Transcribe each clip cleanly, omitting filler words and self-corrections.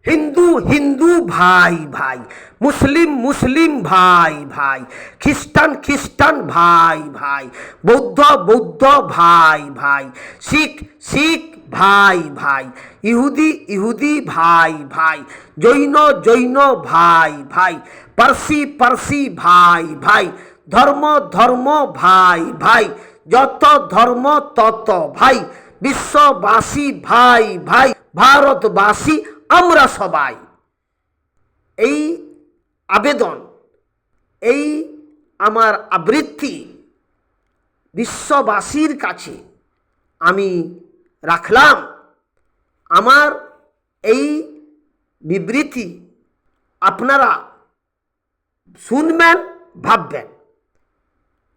হিন্দু হিন্দু ভাই ভাই, মুসলিম মুসলিম ভাই ভাই, খ্রিস্টান খ্রিস্টান ভাই ভাই, বৌদ্ধ বৌদ্ধ ভাই ভাই, শিখ শিখ ভাই ভাই, ইহুদি ইহুদি ভাই ভাই, জৈন জৈন ভাই ভাই, পার্সি পার্সি ভাই ভাই, ধর্ম ধর্ম ভাই ভাই, যত ধর্ম তত ভাই, বিশ্ববাসী ভাই ভাই, ভারতবাসী আমরা সবাই। এই আবেদন, এই আমার আবৃত্তি বিশ্ববাসীর কাছে আমি রাখলাম। আমার এই বিবৃতি আপনারা শুনবেন, ভাববেন।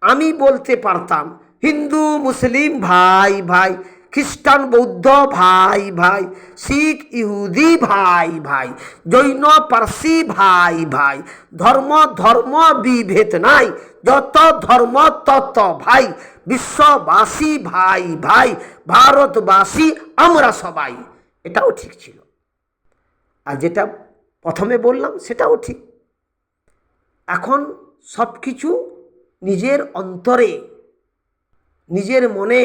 আমি বলতে পারতাম হিন্দু মুসলিম ভাই ভাই, খ্রিস্টান বৌদ্ধ ভাই ভাই, শিখ ইহুদি ভাই ভাই, জৈন পার্সি ভাই ভাই, ধর্ম ধর্ম বিভেদ নাই, যত ধর্ম তত ভাই, বিশ্ববাসী ভাই ভাই, ভারতবাসী আমরা সবাই। এটাও ঠিক ছিল। আর যেটা প্রথমে বললাম সেটাও ঠিক। এখন সব কিছু নিজের অন্তরে, নিজের মনে,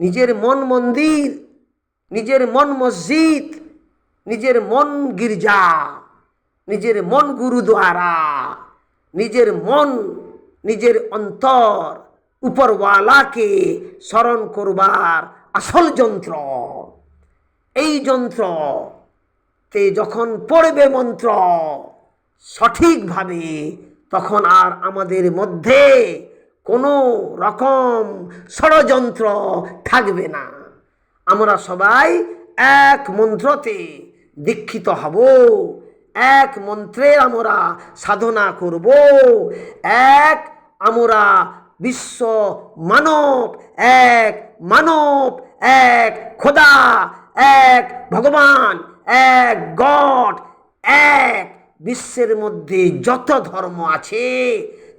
নিজের মন মন্দির, নিজের মন মসজিদ, নিজের মন গির্জা, নিজের মন গুরুদ্বারা, নিজের মন, নিজের অন্তর উপরওয়ালাকে স্মরণ করবার আসল যন্ত্র। এই যন্ত্রতে যখন পড়বে মন্ত্র সঠিকভাবে, তখন আর আমাদের মধ্যে কোনো রকম ষড়যন্ত্র থাকবে না। আমরা সবাই এক মন্ত্রতে দীক্ষিত হব, এক মন্ত্রে আমরা সাধনা করব, এক আমরা বিশ্ব মানব, এক মানব, এক খোদা, এক ভগবান, এক গড, এক বিশ্বের মধ্যে যত ধর্ম আছে,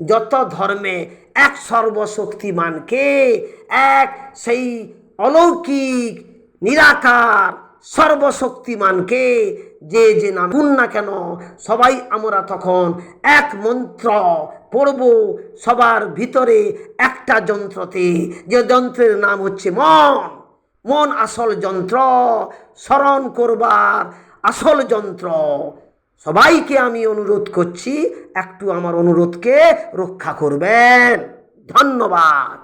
যত ধর্মে এক সর্বশক্তিমানকে, এক সেই অলৌকিক নিরাকার সর্বশক্তিমানকে যে যে নাম না কেন, সবাই আমরা তখন এক মন্ত্র পড়ব সবার ভিতরে একটা যন্ত্রতে, যে যন্ত্রের নাম হচ্ছে মন। মন আসল যন্ত্র, স্মরণ করবার আসল যন্ত্র। সবাইকে আমি অনুরোধ করছি, একটু আমার অনুরোধকে রক্ষা করবেন। ধন্যবাদ।